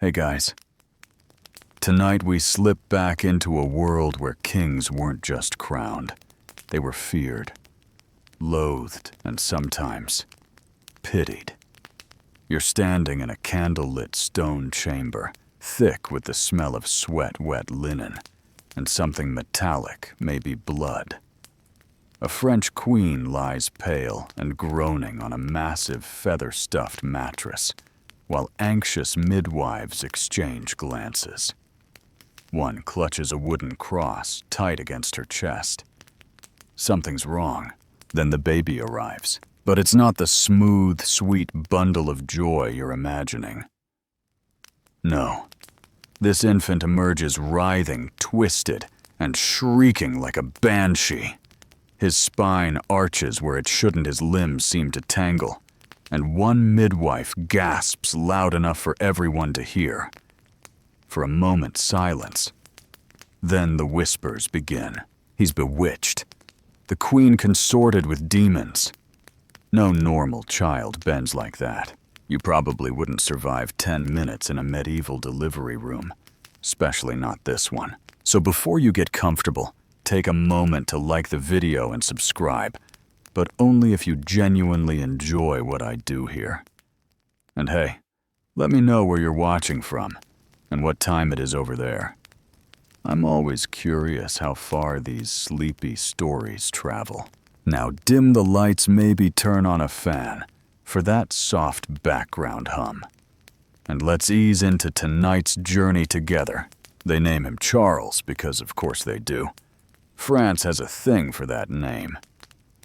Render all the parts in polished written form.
Hey guys. Tonight we slip back into a world where kings weren't just crowned. They were feared, loathed, and sometimes pitied. You're standing in a candlelit stone chamber, thick with the smell of sweat, wet linen, and something metallic, maybe blood. A French queen lies pale and groaning on a massive feather-stuffed mattress, while anxious midwives exchange glances. One clutches a wooden cross tight against her chest. Something's wrong. Then the baby arrives. But it's not the smooth, sweet bundle of joy you're imagining. No. This infant emerges writhing, twisted, and shrieking like a banshee. His spine arches where it shouldn't, his limbs seem to tangle, and one midwife gasps loud enough for everyone to hear. For a moment, silence. Then the whispers begin. He's bewitched. The queen consorted with demons. No normal child bends like that. You probably wouldn't survive 10 minutes in a medieval delivery room, especially not this one. So before you get comfortable, take a moment to like the video and subscribe, but only if you genuinely enjoy what I do here. And hey, let me know where you're watching from and what time it is over there. I'm always curious how far these sleepy stories travel. Now dim the lights, maybe turn on a fan for that soft background hum. And let's ease into tonight's journey together. They name him Charles because of course they do. France has a thing for that name.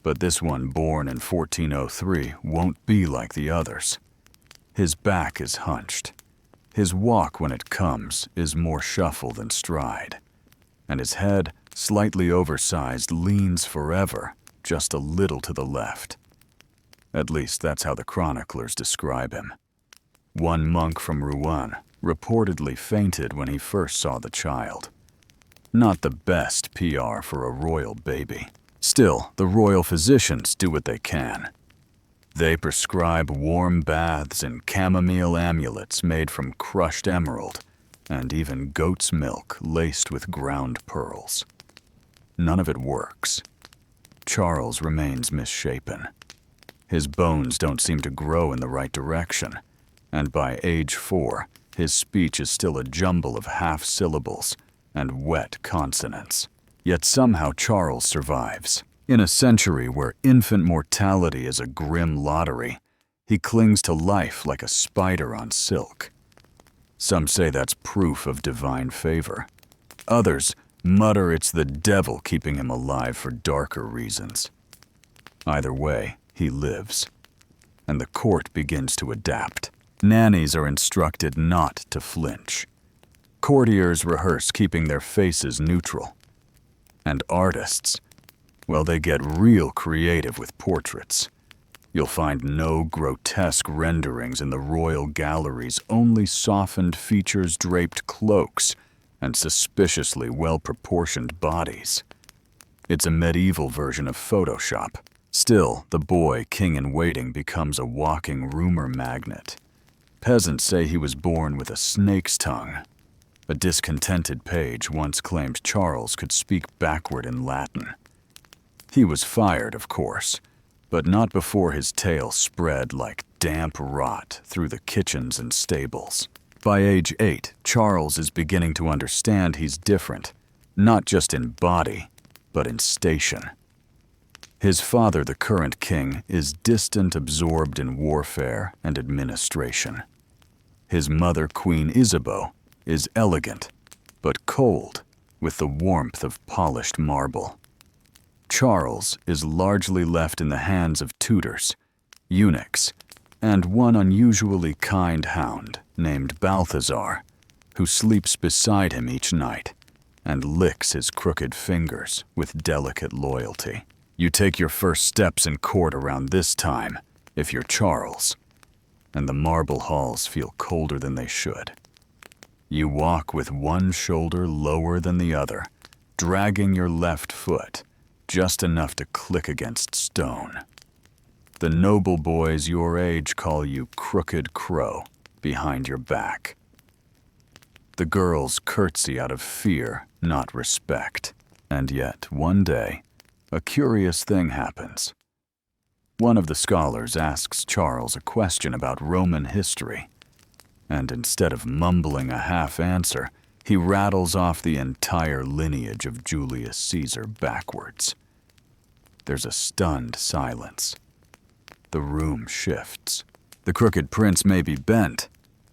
But this one, born in 1403, won't be like the others. His back is hunched. His walk, when it comes, is more shuffle than stride. And his head, slightly oversized, leans forever, just a little to the left. At least that's how the chroniclers describe him. One monk from Rouen reportedly fainted when he first saw the child. Not the best PR for a royal baby. Still, the royal physicians do what they can. They prescribe warm baths and chamomile amulets made from crushed emerald, and even goat's milk laced with ground pearls. None of it works. Charles remains misshapen. His bones don't seem to grow in the right direction, and by age 4, his speech is still a jumble of half-syllables and wet consonants. Yet somehow Charles survives. In a century where infant mortality is a grim lottery, he clings to life like a spider on silk. Some say that's proof of divine favor. Others mutter it's the devil keeping him alive for darker reasons. Either way, he lives. And the court begins to adapt. Nannies are instructed not to flinch. Courtiers rehearse keeping their faces neutral. And artists, well, they get real creative with portraits. You'll find no grotesque renderings in the royal galleries, only softened features, draped cloaks, and suspiciously well-proportioned bodies. It's a medieval version of Photoshop. Still, the boy, king-in-waiting, becomes a walking rumor magnet. Peasants say he was born with a snake's tongue. A discontented page once claimed Charles could speak backward in Latin. He was fired, of course, but not before his tale spread like damp rot through the kitchens and stables. By age 8, Charles is beginning to understand he's different, not just in body, but in station. His father, the current king, is distant, absorbed in warfare and administration. His mother, Queen Isabeau, is elegant, but cold, with the warmth of polished marble. Charles is largely left in the hands of tutors, eunuchs, and one unusually kind hound named Balthazar, who sleeps beside him each night and licks his crooked fingers with delicate loyalty. You take your first steps in court around this time, if you're Charles, and the marble halls feel colder than they should. You walk with one shoulder lower than the other, dragging your left foot, just enough to click against stone. The noble boys your age call you Crooked Crow behind your back. The girls curtsy out of fear, not respect. And yet, one day, a curious thing happens. One of the scholars asks Charles a question about Roman history, and instead of mumbling a half answer, he rattles off the entire lineage of Julius Caesar backwards. There's a stunned silence. The room shifts. The crooked prince may be bent,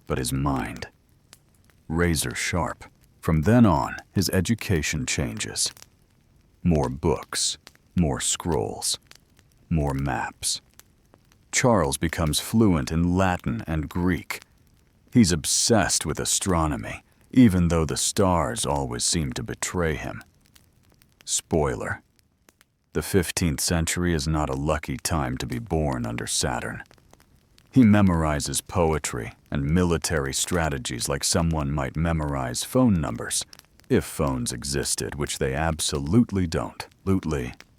but his mind, razor sharp. From then on, his education changes. More books, more scrolls, more maps. Charles becomes fluent in Latin and Greek. He's obsessed with astronomy, even though the stars always seem to betray him. Spoiler: the 15th century is not a lucky time to be born under Saturn. He memorizes poetry and military strategies like someone might memorize phone numbers, if phones existed, which they absolutely don't.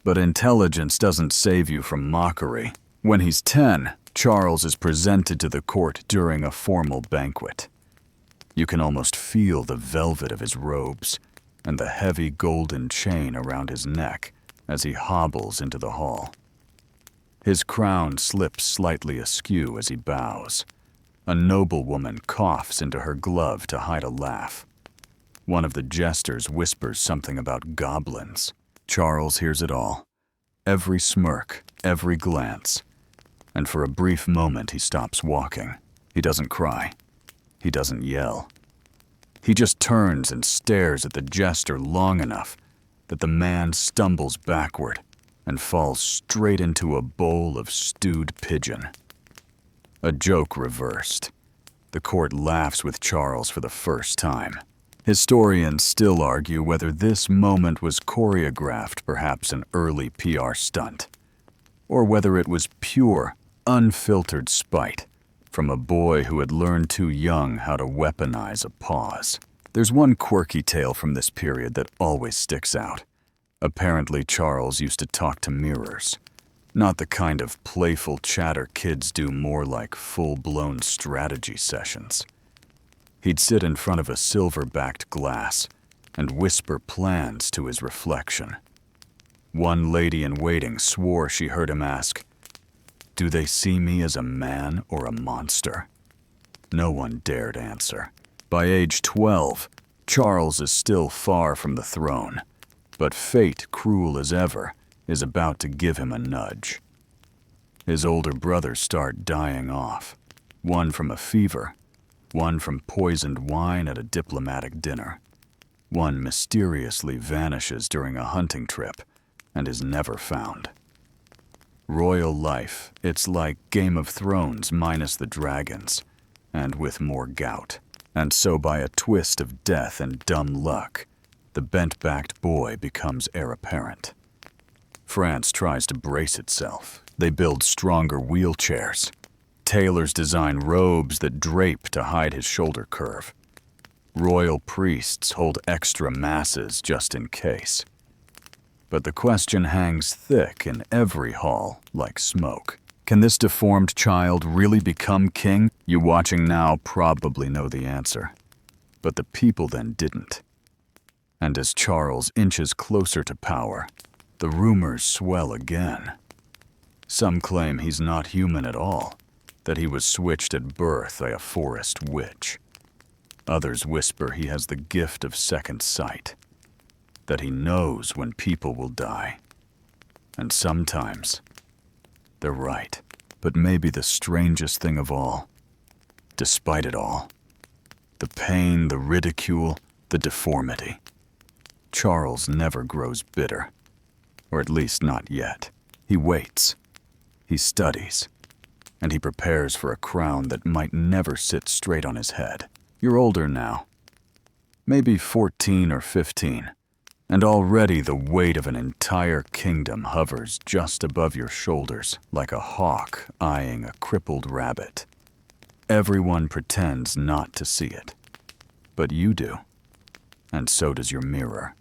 But intelligence doesn't save you from mockery. When he's 10, Charles is presented to the court during a formal banquet. You can almost feel the velvet of his robes and the heavy golden chain around his neck as he hobbles into the hall. His crown slips slightly askew as he bows. A noblewoman coughs into her glove to hide a laugh. One of the jesters whispers something about goblins. Charles hears it all. Every smirk, every glance. And for a brief moment he stops walking. He doesn't cry. He doesn't yell. He just turns and stares at the jester long enough that the man stumbles backward and falls straight into a bowl of stewed pigeon. A joke reversed. The court laughs with Charles for the first time. Historians still argue whether this moment was choreographed, perhaps an early PR stunt, or whether it was pure, unfiltered spite from a boy who had learned too young how to weaponize a pause. There's one quirky tale from this period that always sticks out. Apparently, Charles used to talk to mirrors. Not the kind of playful chatter kids do, more like full-blown strategy sessions. He'd sit in front of a silver-backed glass and whisper plans to his reflection. One lady-in-waiting swore she heard him ask, "Do they see me as a man or a monster?" No one dared answer. By age 12, Charles is still far from the throne, but fate, cruel as ever, is about to give him a nudge. His older brothers start dying off, one from a fever, one from poisoned wine at a diplomatic dinner. One mysteriously vanishes during a hunting trip and is never found. Royal life, it's like Game of Thrones minus the dragons, and with more gout. And so by a twist of death and dumb luck, the bent-backed boy becomes heir apparent. France tries to brace itself. They build stronger wheelchairs. Tailors design robes that drape to hide his shoulder curve. Royal priests hold extra masses just in case. But the question hangs thick in every hall, like smoke. Can this deformed child really become king? You watching now probably know the answer. But the people then didn't. And as Charles inches closer to power, the rumors swell again. Some claim he's not human at all, that he was switched at birth by a forest witch. Others whisper he has the gift of second sight, that he knows when people will die. And sometimes, they're right. But maybe the strangest thing of all, despite it all, the pain, the ridicule, the deformity, Charles never grows bitter, or at least not yet. He waits, he studies, and he prepares for a crown that might never sit straight on his head. You're older now, maybe 14 or 15, and already the weight of an entire kingdom hovers just above your shoulders like a hawk eyeing a crippled rabbit. Everyone pretends not to see it, but you do, and so does your mirror.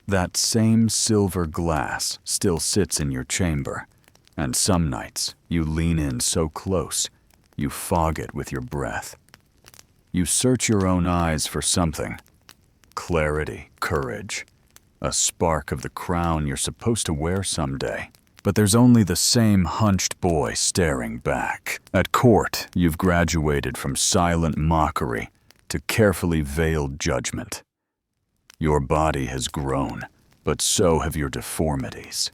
That same silver glass still sits in your chamber, and some nights you lean in so close, you fog it with your breath. You search your own eyes for something. Clarity, courage, a spark of the crown you're supposed to wear someday. But there's only the same hunched boy staring back. At court, you've graduated from silent mockery to carefully veiled judgment. Your body has grown, but so have your deformities.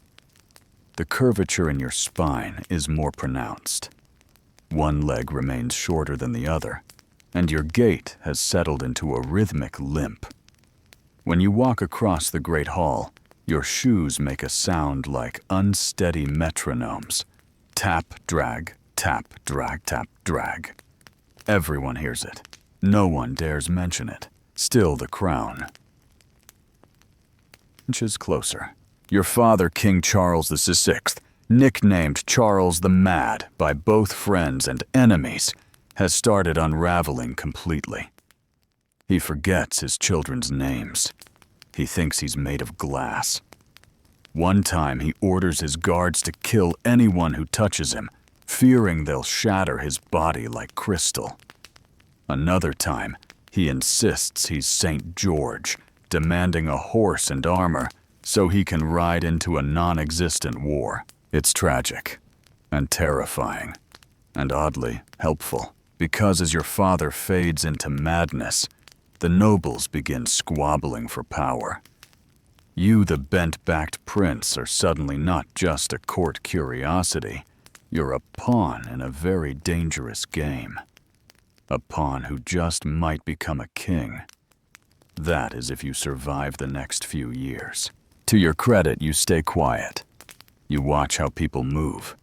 The curvature in your spine is more pronounced. One leg remains shorter than the other, and your gait has settled into a rhythmic limp. When you walk across the great hall, your shoes make a sound like unsteady metronomes. Tap, drag, tap, drag, tap, drag. Everyone hears it. No one dares mention it. Still the crown inches closer. Your father, King Charles VI, nicknamed Charles the Mad by both friends and enemies, has started unraveling completely. He forgets his children's names. He thinks he's made of glass. One time he orders his guards to kill anyone who touches him, fearing they'll shatter his body like crystal. Another time, he insists he's St. George, demanding a horse and armor so he can ride into a non-existent war. It's tragic and terrifying and oddly helpful, because as your father fades into madness, the nobles begin squabbling for power. You, the bent-backed prince, are suddenly not just a court curiosity. You're a pawn in a very dangerous game. A pawn who just might become a king. That is if you survive the next few years. To your credit, you stay quiet. You watch how people move.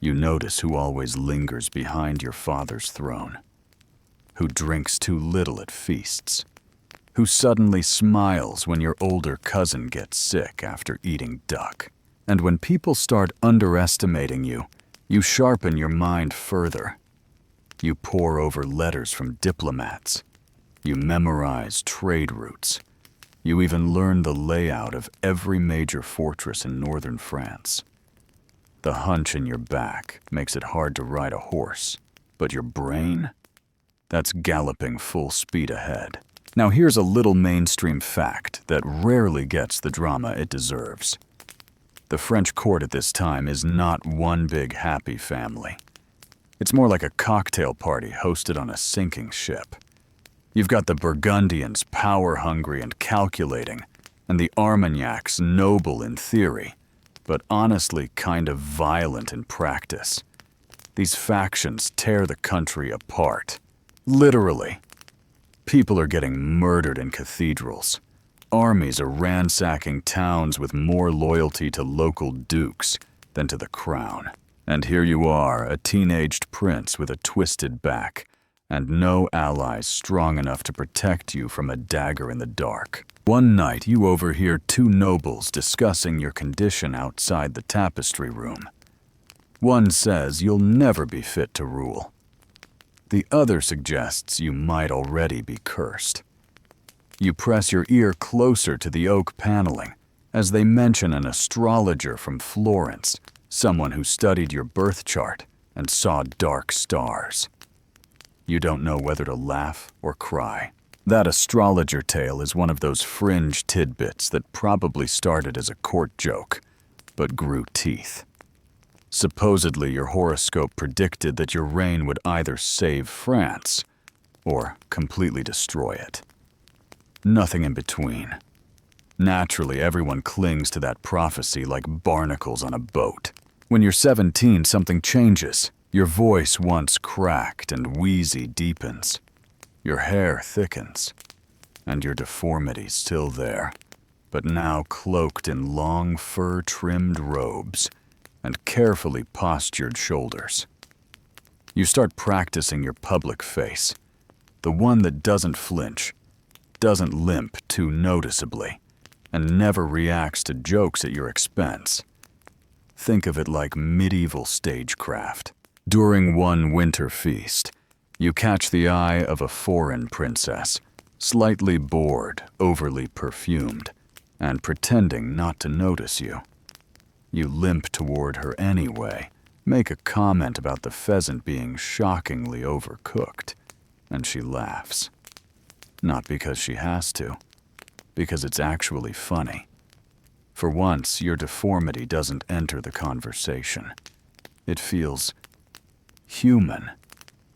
You notice who always lingers behind your father's throne. Who drinks too little at feasts. Who suddenly smiles when your older cousin gets sick after eating duck. And when people start underestimating you, you sharpen your mind further. You pore over letters from diplomats. You memorize trade routes. You even learn the layout of every major fortress in northern France. The hunch in your back makes it hard to ride a horse, but your brain? That's galloping full speed ahead. Now here's a little mainstream fact that rarely gets the drama it deserves. The French court at this time is not one big happy family. It's more like a cocktail party hosted on a sinking ship. You've got the Burgundians power-hungry and calculating, and the Armagnacs noble in theory, but honestly kind of violent in practice. These factions tear the country apart. Literally. People are getting murdered in cathedrals. Armies are ransacking towns with more loyalty to local dukes than to the crown. And here you are, a teenaged prince with a twisted back, and no allies strong enough to protect you from a dagger in the dark. One night, you overhear two nobles discussing your condition outside the tapestry room. One says you'll never be fit to rule. The other suggests you might already be cursed. You press your ear closer to the oak paneling as they mention an astrologer from Florence, someone who studied your birth chart and saw dark stars. You don't know whether to laugh or cry. That astrologer tale is one of those fringe tidbits that probably started as a court joke, but grew teeth. Supposedly, your horoscope predicted that your reign would either save France or completely destroy it. Nothing in between. Naturally, everyone clings to that prophecy like barnacles on a boat. When you're 17, something changes. Your voice, once cracked and wheezy, deepens. Your hair thickens, and your deformity's still there, but now cloaked in long fur-trimmed robes and carefully postured shoulders. You start practicing your public face, the one that doesn't flinch, doesn't limp too noticeably, and never reacts to jokes at your expense. Think of it like medieval stagecraft. During one winter feast, you catch the eye of a foreign princess, slightly bored, overly perfumed, and pretending not to notice you. You limp toward her anyway, make a comment about the pheasant being shockingly overcooked, and she laughs. Not because she has to, because it's actually funny. For once, your deformity doesn't enter the conversation. It feels human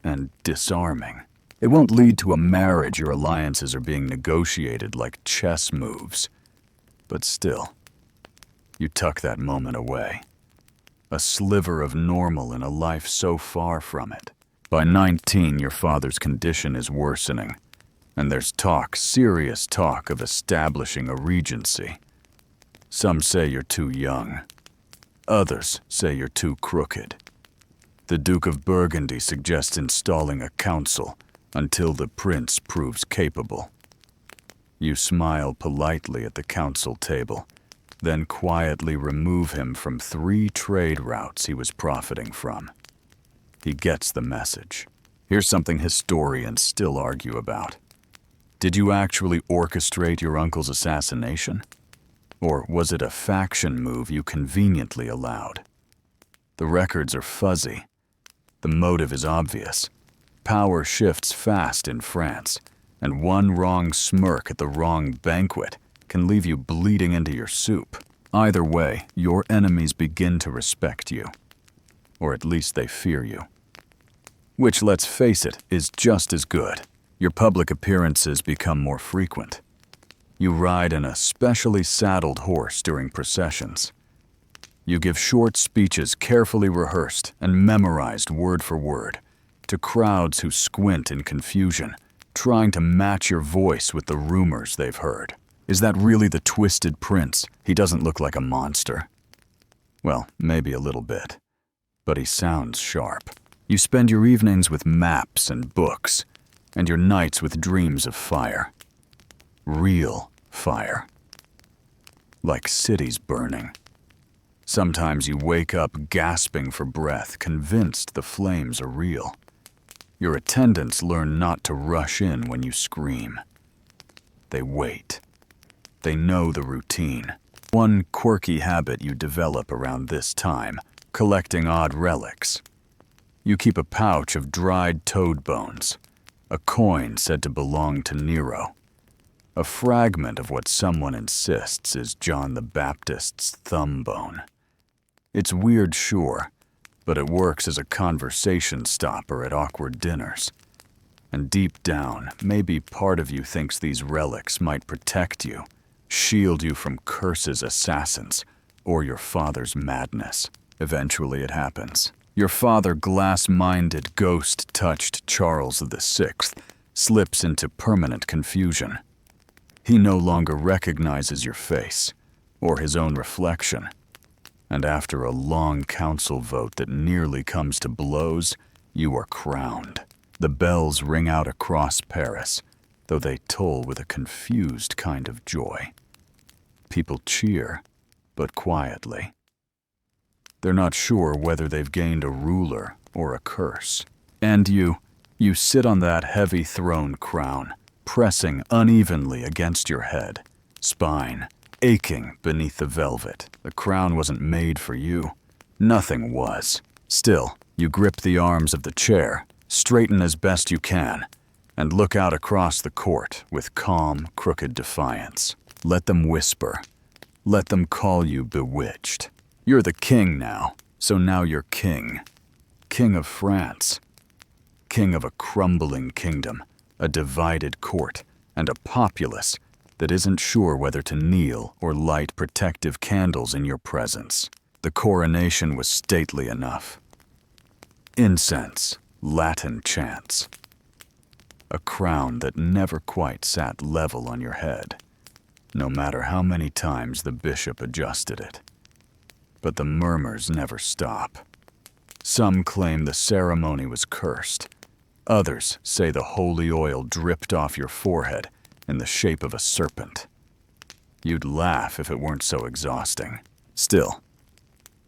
and disarming. It won't lead to a marriage your alliances are being negotiated like chess moves. But still, you tuck that moment away. A sliver of normal in a life so far from it. By 19, your father's condition is worsening, and there's talk, serious talk, of establishing a regency. Some say you're too young. Others say you're too crooked. The Duke of Burgundy suggests installing a council until the prince proves capable. You smile politely at the council table, then quietly remove him from 3 trade routes he was profiting from. He gets the message. Here's something historians still argue about. Did you actually orchestrate your uncle's assassination? Or was it a faction move you conveniently allowed? The records are fuzzy. The motive is obvious. Power shifts fast in France, and one wrong smirk at the wrong banquet can leave you bleeding into your soup. Either way, your enemies begin to respect you. Or at least they fear you. Which, let's face it, is just as good. Your public appearances become more frequent. You ride in a specially saddled horse during processions. You give short speeches carefully rehearsed and memorized word for word to crowds who squint in confusion, trying to match your voice with the rumors they've heard. Is that really the twisted prince? He doesn't look like a monster. Well, maybe a little bit, but he sounds sharp. You spend your evenings with maps and books, and your nights with dreams of fire. Real fire. Like cities burning. Sometimes you wake up gasping for breath, convinced the flames are real. Your attendants learn not to rush in when you scream. They wait. They know the routine. One quirky habit you develop around this time, collecting odd relics. You keep a pouch of dried toad bones, a coin said to belong to Nero, a fragment of what someone insists is John the Baptist's thumb bone. It's weird, sure, but it works as a conversation stopper at awkward dinners. And deep down, maybe part of you thinks these relics might protect you, shield you from curses, assassins, or your father's madness. Eventually it happens. Your father, glass-minded, ghost-touched Charles VI, slips into permanent confusion. He no longer recognizes your face, or his own reflection. And after a long council vote that nearly comes to blows, you are crowned. The bells ring out across Paris, though they toll with a confused kind of joy. People cheer, but quietly. They're not sure whether they've gained a ruler or a curse. And you sit on that heavy throne crown, pressing unevenly against your head, spine aching beneath the velvet. The crown wasn't made for you. Nothing was. Still, you grip the arms of the chair, straighten as best you can, and look out across the court with calm, crooked defiance. Let them whisper. Let them call you Bewitched. You're the king now, so now you're king. King of France. King of a crumbling kingdom, a divided court, and a populace that isn't sure whether to kneel or light protective candles in your presence. The coronation was stately enough. Incense, Latin chants. A crown that never quite sat level on your head, no matter how many times the bishop adjusted it. But the murmurs never stop. Some claim the ceremony was cursed. Others say the holy oil dripped off your forehead in the shape of a serpent. You'd laugh if it weren't so exhausting. Still,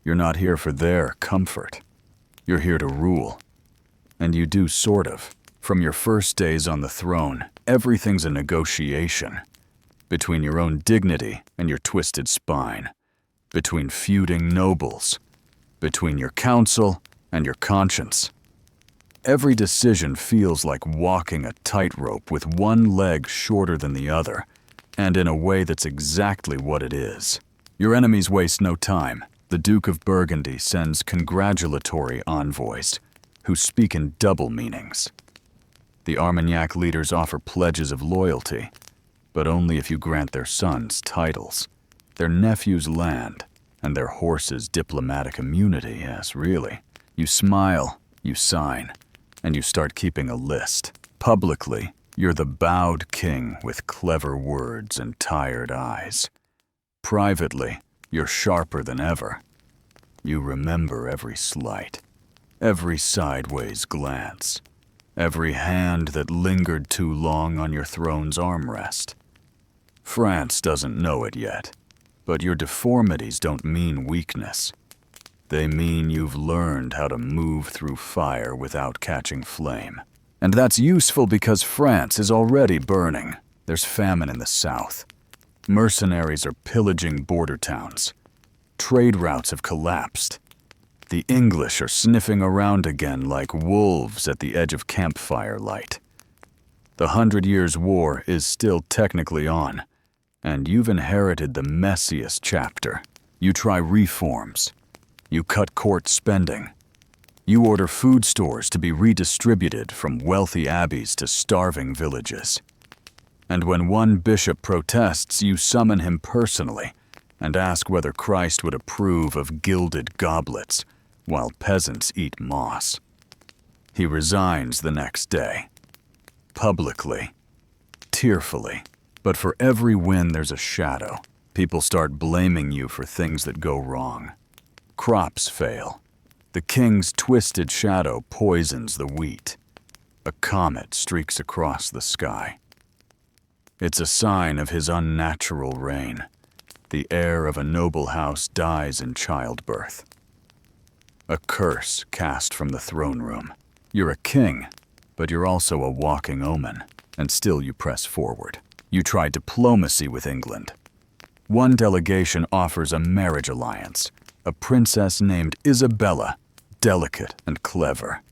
you're not here for their comfort. You're here to rule. And you do sort of. From your first days on the throne, everything's a negotiation. Between your own dignity and your twisted spine. Between feuding nobles. Between your counsel and your conscience. Every decision feels like walking a tightrope with one leg shorter than the other, and in a way that's exactly what it is. Your enemies waste no time. The Duke of Burgundy sends congratulatory envoys, who speak in double meanings. The Armagnac leaders offer pledges of loyalty, but only if you grant their sons titles, their nephews land, and their horses diplomatic immunity. Yes, really. You smile, you sign, and you start keeping a list. Publicly, you're the bowed king with clever words and tired eyes. Privately, you're sharper than ever. You remember every slight, every sideways glance, every hand that lingered too long on your throne's armrest. France doesn't know it yet, but your deformities don't mean weakness. They mean you've learned how to move through fire without catching flame. And that's useful because France is already burning. There's famine in the south. Mercenaries are pillaging border towns. Trade routes have collapsed. The English are sniffing around again like wolves at the edge of campfire light. The 100 Years' War is still technically on, and you've inherited the messiest chapter. You try reforms. You cut court spending. You order food stores to be redistributed from wealthy abbeys to starving villages. And when one bishop protests, you summon him personally and ask whether Christ would approve of gilded goblets while peasants eat moss. He resigns the next day. Publicly. Tearfully. But for every win there's a shadow. People start blaming you for things that go wrong. Crops fail. The king's twisted shadow poisons the wheat. A comet streaks across the sky. It's a sign of his unnatural reign. The heir of a noble house dies in childbirth. A curse cast from the throne room. You're a king, but you're also a walking omen, and still you press forward. You try diplomacy with England. One delegation offers a marriage alliance, a princess named Isabella, delicate and clever.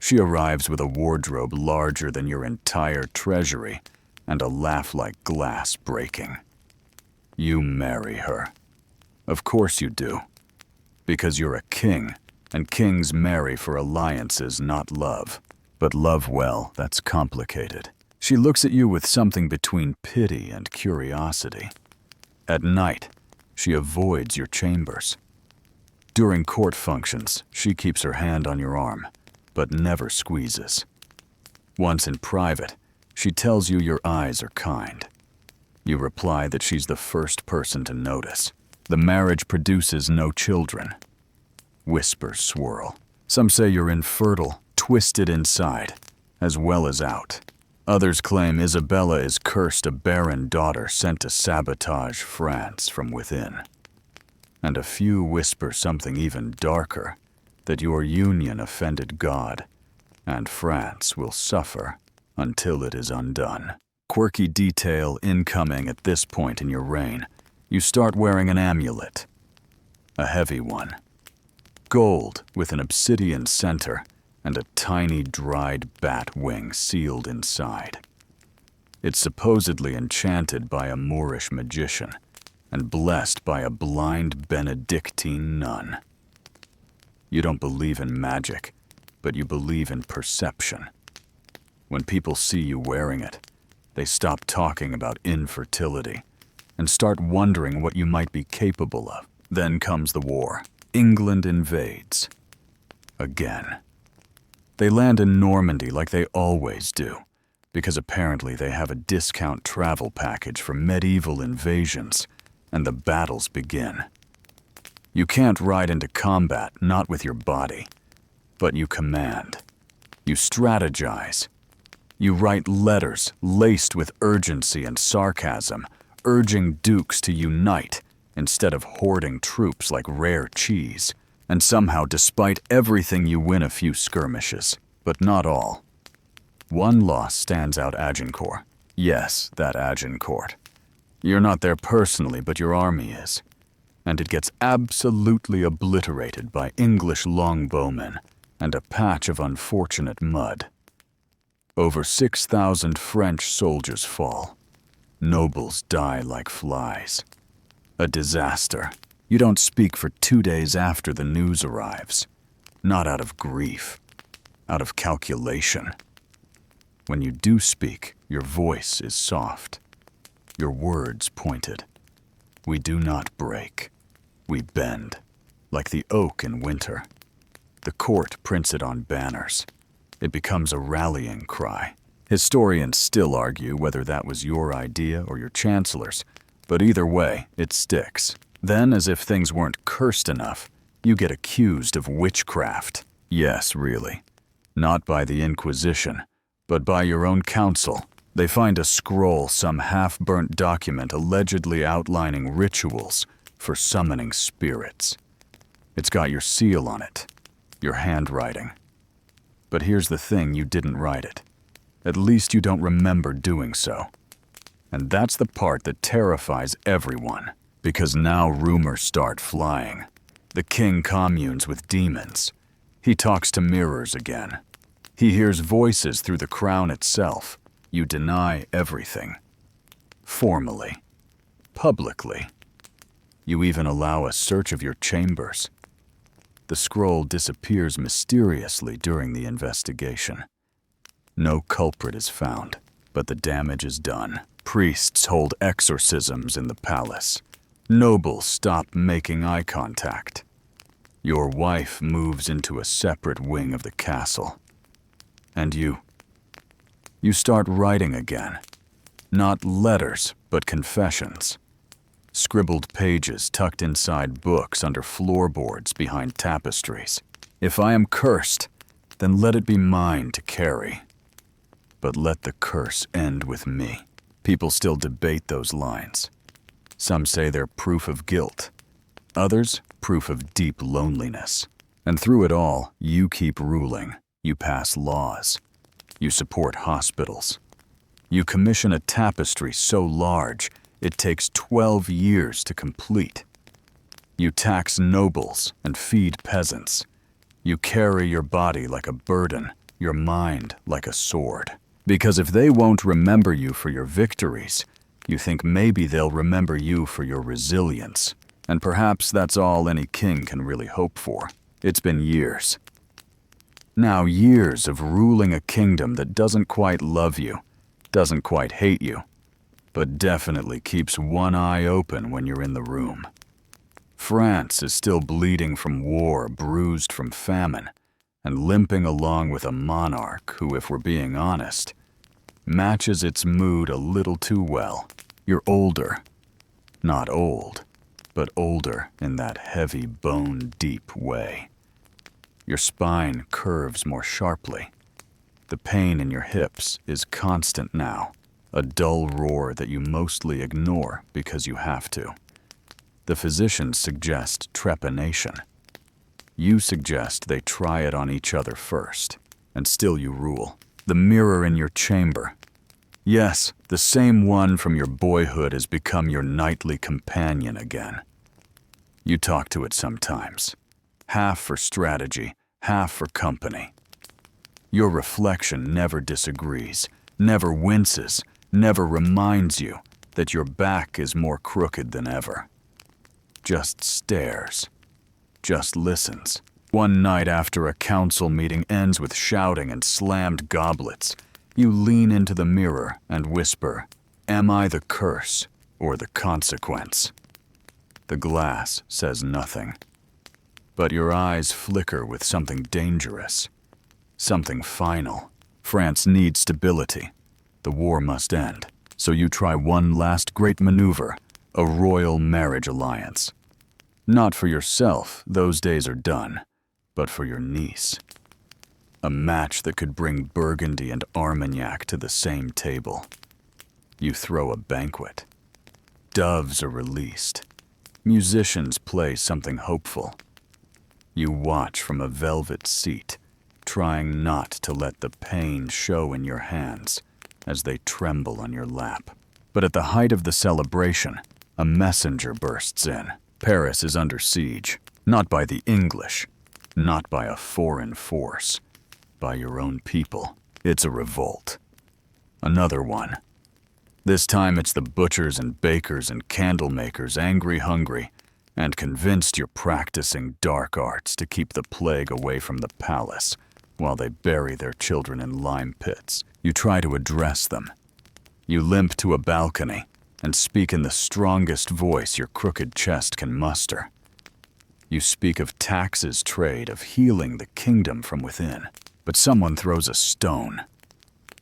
She arrives with a wardrobe larger than your entire treasury and a laugh like glass breaking. You marry her. Of course you do. Because you're a king, and kings marry for alliances, not love. But love, well, that's complicated. She looks at you with something between pity and curiosity. At night, she avoids your chambers. During court functions, she keeps her hand on your arm, but never squeezes. Once in private, she tells you your eyes are kind. You reply that she's the first person to notice. The marriage produces no children. Whispers swirl. Some say you're infertile, twisted inside, as well as out. Others claim Isabella is cursed, a barren daughter sent to sabotage France from within. And a few whisper something even darker, that your union offended God, and France will suffer until it is undone. Quirky detail incoming at this point in your reign. You start wearing an amulet, a heavy one. Gold with an obsidian center and a tiny dried bat wing sealed inside. It's supposedly enchanted by a Moorish magician and blessed by a blind Benedictine nun. You don't believe in magic, but you believe in perception. When people see you wearing it, they stop talking about infertility and start wondering what you might be capable of. Then comes the war. England invades. Again. They land in Normandy like they always do, because apparently they have a discount travel package for medieval invasions, and the battles begin. You can't ride into combat, not with your body, but you command. You strategize. You write letters laced with urgency and sarcasm, urging dukes to unite instead of hoarding troops like rare cheese. And somehow, despite everything, you win a few skirmishes, but not all. One loss stands out: Agincourt. Yes, that Agincourt. You're not there personally, but your army is. And it gets absolutely obliterated by English longbowmen, and a patch of unfortunate mud. Over 6,000 French soldiers fall. Nobles die like flies. A disaster. You don't speak for 2 days after the news arrives. Not out of grief, out of calculation. When you do speak, your voice is soft, your words pointed. We do not break. We bend, like the oak in winter. The court prints it on banners. It becomes a rallying cry. Historians still argue whether that was your idea or your chancellor's, but either way, it sticks. Then, as if things weren't cursed enough, you get accused of witchcraft. Yes, really. Not by the Inquisition, but by your own council. They find a scroll, some half-burnt document allegedly outlining rituals for summoning spirits. It's got your seal on it, your handwriting. But here's the thing, you didn't write it. At least you don't remember doing so. And that's the part that terrifies everyone, because now rumors start flying. The king communes with demons. He talks to mirrors again. He hears voices through the crown itself. You deny everything. Formally. Publicly. You even allow a search of your chambers. The scroll disappears mysteriously during the investigation. No culprit is found, but the damage is done. Priests hold exorcisms in the palace. Nobles stop making eye contact. Your wife moves into a separate wing of the castle. And you start writing again. Not letters, but confessions. Scribbled pages tucked inside books under floorboards behind tapestries. If I am cursed, then let it be mine to carry. But let the curse end with me. People still debate those lines. Some say they're proof of guilt. Others, proof of deep loneliness. And through it all, you keep ruling. You pass laws. You support hospitals. You commission a tapestry so large, it takes 12 years to complete. You tax nobles and feed peasants. You carry your body like a burden, your mind like a sword. Because if they won't remember you for your victories, you think maybe they'll remember you for your resilience. And perhaps that's all any king can really hope for. It's been years. Now years of ruling a kingdom that doesn't quite love you, doesn't quite hate you, but definitely keeps one eye open when you're in the room. France is still bleeding from war, bruised from famine, and limping along with a monarch who, if we're being honest, matches its mood a little too well. You're older. Not old, but older in that heavy, bone-deep way. Your spine curves more sharply. The pain in your hips is constant now, a dull roar that you mostly ignore because you have to. The physicians suggest trepanation. You suggest they try it on each other first, and still you rule. The mirror in your chamber. Yes, the same one from your boyhood has become your nightly companion again. You talk to it sometimes, half for strategy, half for company. Your reflection never disagrees, never winces, never reminds you that your back is more crooked than ever. Just stares. Just listens. One night after a council meeting ends with shouting and slammed goblets, you lean into the mirror and whisper, "Am I the curse or the consequence?" The glass says nothing, but your eyes flicker with something dangerous, something final. France needs stability. The war must end, so you try one last great maneuver, a royal marriage alliance. Not for yourself, those days are done, but for your niece. A match that could bring Burgundy and Armagnac to the same table. You throw a banquet. Doves are released. Musicians play something hopeful. You watch from a velvet seat, trying not to let the pain show in your hands as they tremble on your lap. But at the height of the celebration, a messenger bursts in. Paris is under siege, not by the English, not by a foreign force, by your own people. It's a revolt. Another one. This time it's the butchers and bakers and candle makers hungry, and convinced you're practicing dark arts to keep the plague away from the palace while they bury their children in lime pits. You try to address them. You limp to a balcony and speak in the strongest voice your crooked chest can muster. You speak of taxes, trade, of healing the kingdom from within. But someone throws a stone.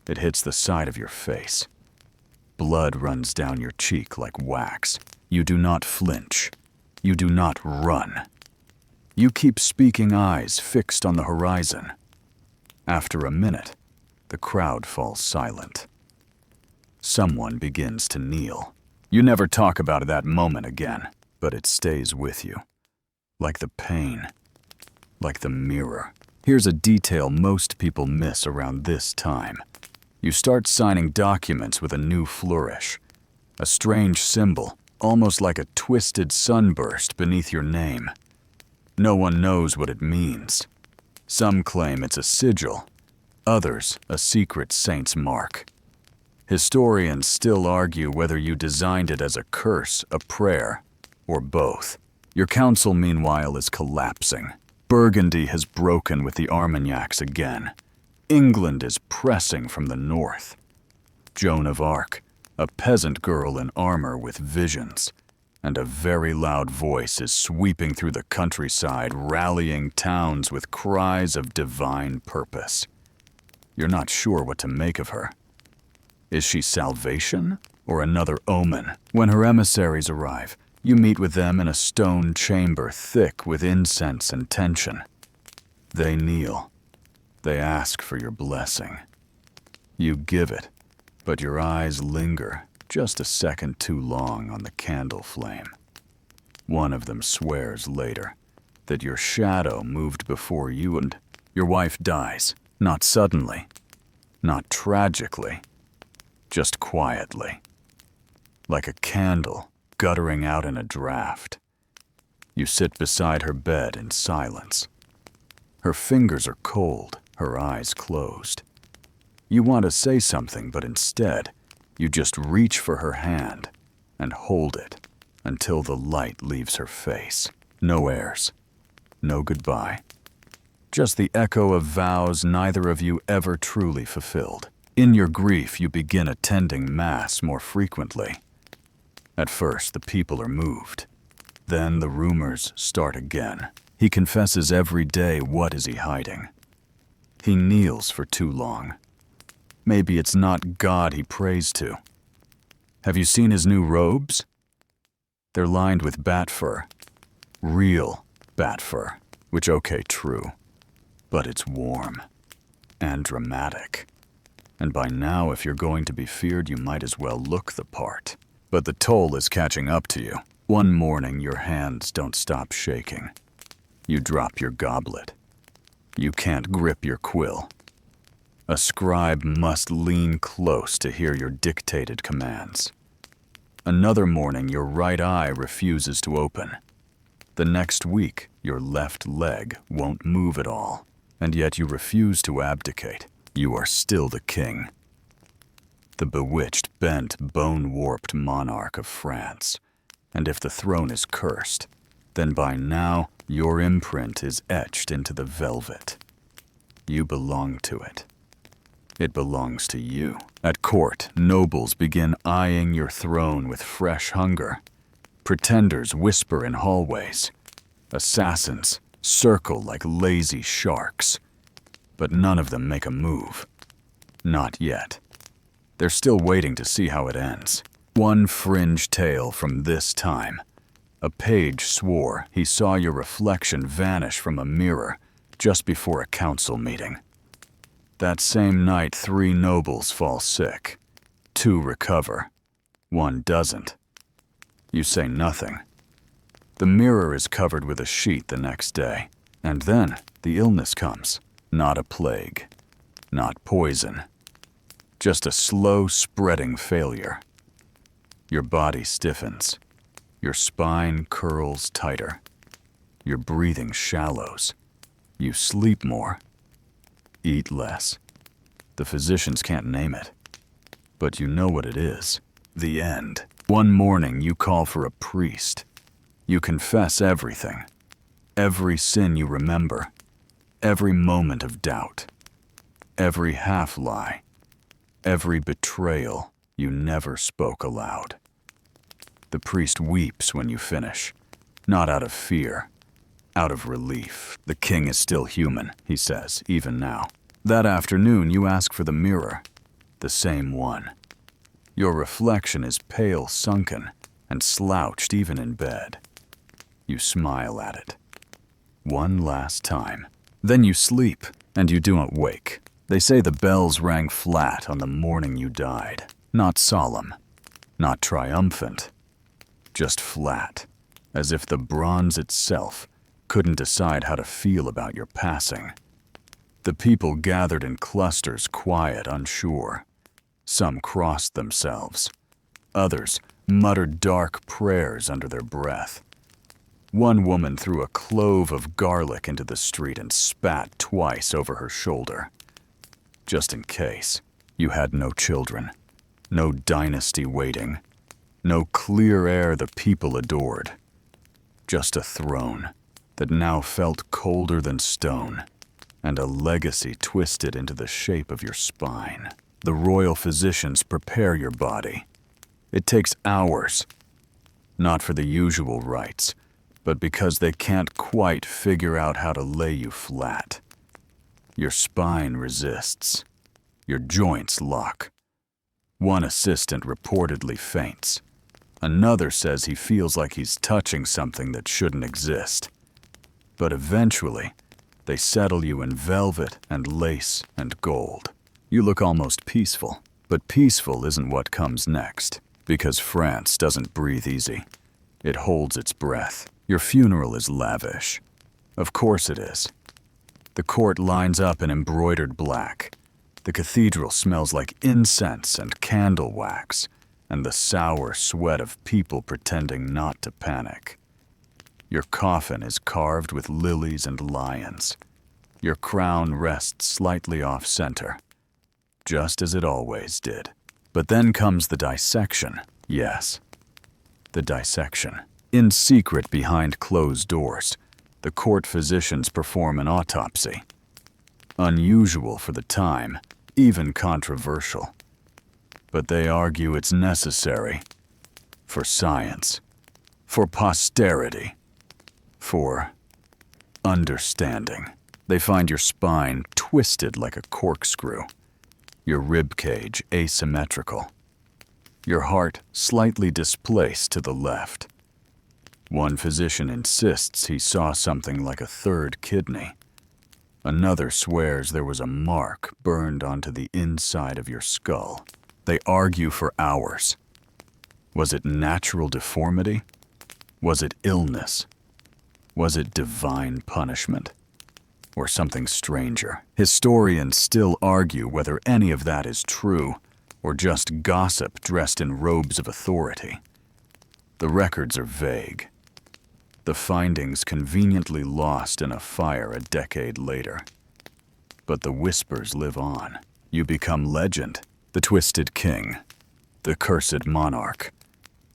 It hits the side of your face. Blood runs down your cheek like wax. You do not flinch. You do not run. You keep speaking, eyes fixed on the horizon. After a minute, the crowd falls silent. Someone begins to kneel. You never talk about that moment again, but it stays with you. Like the pain, like the mirror. Here's a detail most people miss around this time. You start signing documents with a new flourish. A strange symbol, almost like a twisted sunburst beneath your name. No one knows what it means. Some claim it's a sigil, others a secret saint's mark. Historians still argue whether you designed it as a curse, a prayer, or both. Your council, meanwhile, is collapsing. Burgundy has broken with the Armagnacs again. England is pressing from the north. Joan of Arc, a peasant girl in armor with visions, and a very loud voice is sweeping through the countryside, rallying towns with cries of divine purpose. You're not sure what to make of her. Is she salvation or another omen? When her emissaries arrive, you meet with them in a stone chamber thick with incense and tension. They kneel. They ask for your blessing. You give it, but your eyes linger just a second too long on the candle flame. One of them swears later that your shadow moved before you and your wife dies, not suddenly, not tragically, just quietly, like a candle guttering out in a draft. You sit beside her bed in silence. Her fingers are cold, her eyes closed. You want to say something, but instead, you just reach for her hand and hold it until the light leaves her face. No airs, no goodbye. Just the echo of vows neither of you ever truly fulfilled. In your grief, you begin attending Mass more frequently. At first, the people are moved. Then the rumors start again. He confesses every day. What is he hiding? He kneels for too long. Maybe it's not God he prays to. Have you seen his new robes? They're lined with bat fur. Real bat fur, which, okay, true. But it's warm and dramatic. And by now, if you're going to be feared, you might as well look the part. But the toll is catching up to you. One morning, your hands don't stop shaking. You drop your goblet. You can't grip your quill. A scribe must lean close to hear your dictated commands. Another morning, your right eye refuses to open. The next week, your left leg won't move at all. And yet you refuse to abdicate. You are still the king. The bewitched, bent, bone-warped monarch of France. And if the throne is cursed, then by now your imprint is etched into the velvet. You belong to it. It belongs to you. At court, nobles begin eyeing your throne with fresh hunger. Pretenders whisper in hallways. Assassins circle like lazy sharks. But none of them make a move. Not yet. They're still waiting to see how it ends. One fringe tale from this time. A page swore he saw your reflection vanish from a mirror just before a council meeting. That same night, 3 nobles fall sick. 2 recover. 1 doesn't. You say nothing. The mirror is covered with a sheet the next day. And then the illness comes. Not a plague. Not poison. Just a slow spreading failure. Your body stiffens. Your spine curls tighter. Your breathing shallows. You sleep more, eat less. The physicians can't name it, but you know what it is. The end. One morning you call for a priest. You confess everything, every sin you remember, every moment of doubt, every half-lie, every betrayal you never spoke aloud. The priest weeps when you finish, not out of fear, out of relief. The king is still human, he says, even now. That afternoon you ask for the mirror, the same one. Your reflection is pale, sunken, and slouched even in bed. You smile at it. One last time. Then you sleep, and you do not wake. They say the bells rang flat on the morning you died. Not solemn, not triumphant, just flat, as if the bronze itself couldn't decide how to feel about your passing. The people gathered in clusters, quiet, unsure. Some crossed themselves. Others muttered dark prayers under their breath. One woman threw a clove of garlic into the street and spat twice over her shoulder. Just in case. You had no children, no dynasty waiting, no clear air the people adored. Just a throne that now felt colder than stone, and a legacy twisted into the shape of your spine. The royal physicians prepare your body. It takes hours, not for the usual rites, but because they can't quite figure out how to lay you flat. Your spine resists. Your joints lock. One assistant reportedly faints. Another says he feels like he's touching something that shouldn't exist. But eventually, they settle you in velvet and lace and gold. You look almost peaceful, but peaceful isn't what comes next, because France doesn't breathe easy. It holds its breath. Your funeral is lavish. Of course it is. The court lines up in embroidered black. The cathedral smells like incense and candle wax, and the sour sweat of people pretending not to panic. Your coffin is carved with lilies and lions. Your crown rests slightly off-center, just as it always did. But then comes the dissection. Yes, the dissection. In secret behind closed doors, the court physicians perform an autopsy. Unusual for the time, even controversial. But they argue it's necessary for science, for posterity, for understanding. They find your spine twisted like a corkscrew, your rib cage asymmetrical, your heart slightly displaced to the left. One physician insists he saw something like a third kidney. Another swears there was a mark burned onto the inside of your skull. They argue for hours. Was it natural deformity? Was it illness? Was it divine punishment? Or something stranger? Historians still argue whether any of that is true, or just gossip dressed in robes of authority. The records are vague. The findings conveniently lost in a fire a decade later. But the whispers live on. You become legend, the twisted king, the cursed monarch,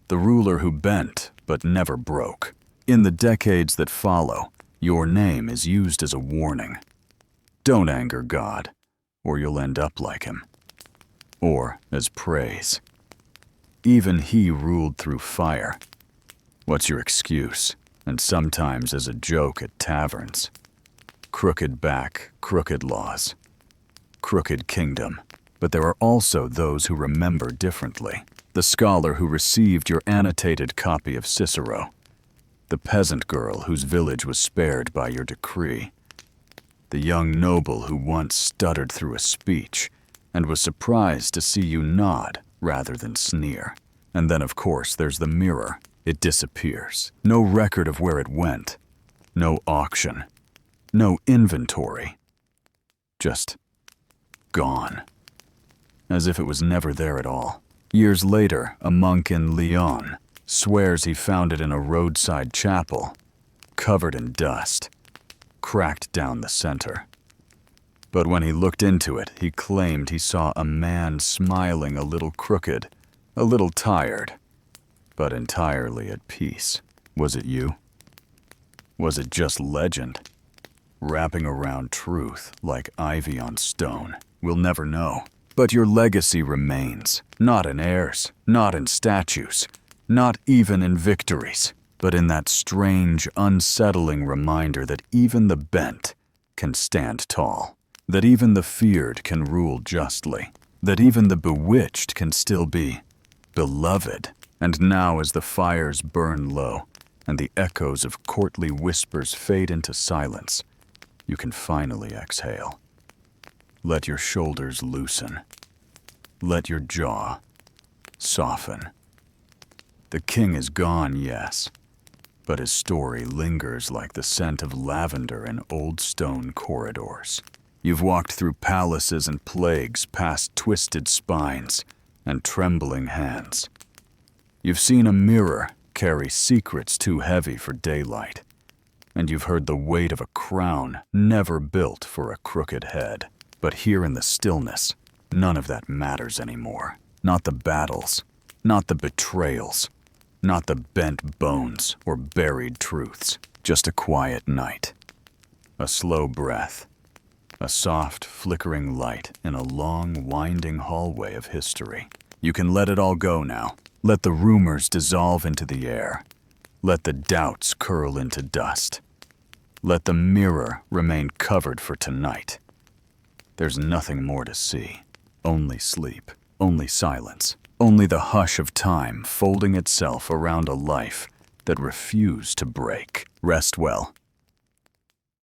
the ruler who bent but never broke. In the decades that follow, your name is used as a warning. Don't anger God, or you'll end up like him. Or as praise. Even he ruled through fire. What's your excuse? And sometimes as a joke at taverns. Crooked back, crooked laws. Crooked kingdom. But there are also those who remember differently. The scholar who received your annotated copy of Cicero. The peasant girl whose village was spared by your decree. The young noble who once stuttered through a speech and was surprised to see you nod rather than sneer. And then, of course, there's the mirror. It disappears. No record of where it went. No auction. No inventory. Just gone. As if it was never there at all. Years later, a monk in Lyon swears he found it in a roadside chapel, covered in dust. cracked down the center. But when he looked into it, he claimed he saw a man smiling a little crooked, a little tired, but entirely at peace. Was it you? Was it just legend, wrapping around truth like ivy on stone? We'll never know. But your legacy remains, not in heirs, not in statues, not even in victories, but in that strange, unsettling reminder that even the bent can stand tall, that even the feared can rule justly, that even the bewitched can still be beloved. And now, as the fires burn low and the echoes of courtly whispers fade into silence, you can finally exhale. Let your shoulders loosen. Let your jaw soften. The king is gone, yes, but his story lingers like the scent of lavender in old stone corridors. You've walked through palaces and plagues, past twisted spines and trembling hands. You've seen a mirror carry secrets too heavy for daylight, and you've heard the weight of a crown never built for a crooked head. But here in the stillness, none of that matters anymore. Not the battles, not the betrayals, not the bent bones or buried truths. Just a quiet night, a slow breath, a soft, flickering light in a long, winding hallway of history. You can let it all go now. Let the rumors dissolve into the air. Let the doubts curl into dust. Let the mirror remain covered for tonight. There's nothing more to see. Only sleep, only silence, only the hush of time folding itself around a life that refused to break. Rest well.